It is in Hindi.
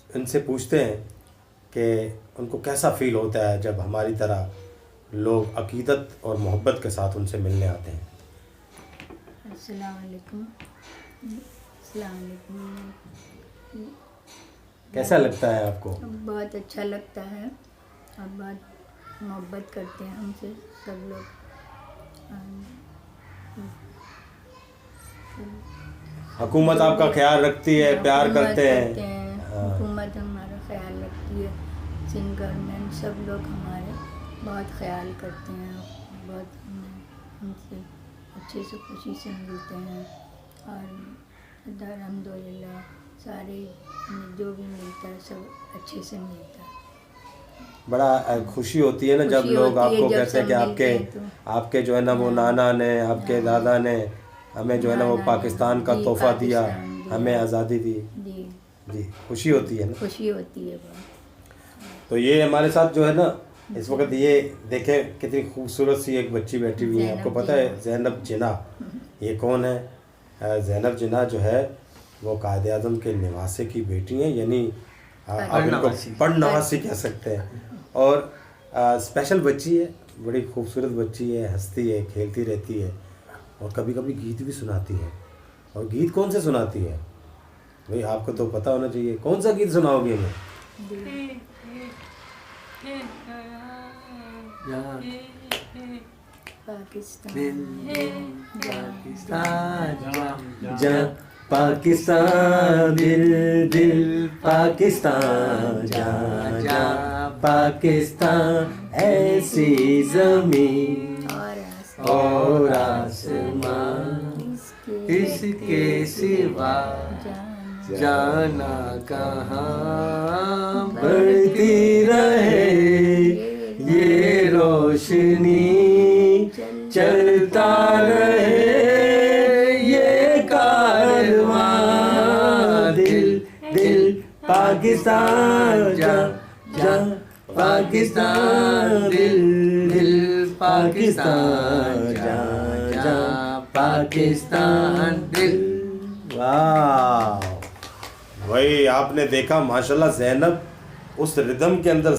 इनसे पूछते हैं कि उनको कैसा फील होता है जब हमारी तरह लोग अकीदत और मोहब्बत के साथ उनसे मिलने आते हैं। अस्सलाम वालेकुम। अस्सलाम वालेकुम। कैसा लगता है आपको? बहुत अच्छा लगता है और बहुत मोहब्बत करते हैं हमसे सब लोग। हुकूमत आपका ख्याल रखती है, प्यार करते हैं। हुकूमत हमारा ख्याल रखती है, सिंध गवर्नमेंट सब लोग हमारे बहुत ख्याल करते हैं, बहुत हमसे अच्छे से खुशी से मिलते हैं और अल्हम्दुलिल्लाह सारे जो भी मिलता है सब अच्छे से मिलता है। बड़ा खुशी होती है ना जब लोग आपको कहते हैं कि आपके जो है ना वो नाना ने, आपके दादा ने हमें जो है ना वो पाकिस्तान का तोहफा दिया, हमें आज़ादी दी। जी खुशी होती है ना, खुशी होती है बहुत। तो ये हमारे साथ जो है ना इस वक्त ये देखें कितनी खूबसूरत सी एक बच्ची बैठी हुई है। आपको पता है ज़ैनब जिन्ना ये कौन है? ज़ैनब जिन्ना जो है वो कायद आज़म के निवासे की बेटी हैं, यानी आप इनको पढ़नवासी कह सकते हैं। और स्पेशल बच्ची है, बड़ी खूबसूरत बच्ची है, हंसती है, खेलती रहती है और कभी कभी गीत भी सुनाती है। और गीत कौन से सुनाती है भाई? आपको तो पता होना चाहिए। कौन सा गीत सुनाओगे हमें? पाकिस्तान पाकिस्तान दिल दिल पाकिस्तान जा जा पाकिस्तान ऐसी ज़मीन और आसमान इसके सिवा जाना कहाँ। बढ़ती रहे ये रोशनी, चलता रहे ये कारवां, दिल दिल पाकिस्तान जा जा पाकिस्तान दिल दिल पाकिस्तान जा जा पाकिस्तान दिल। वाह भाई, आपने देखा माशाल्लाह ज़ैनब उस रिदम के अंदर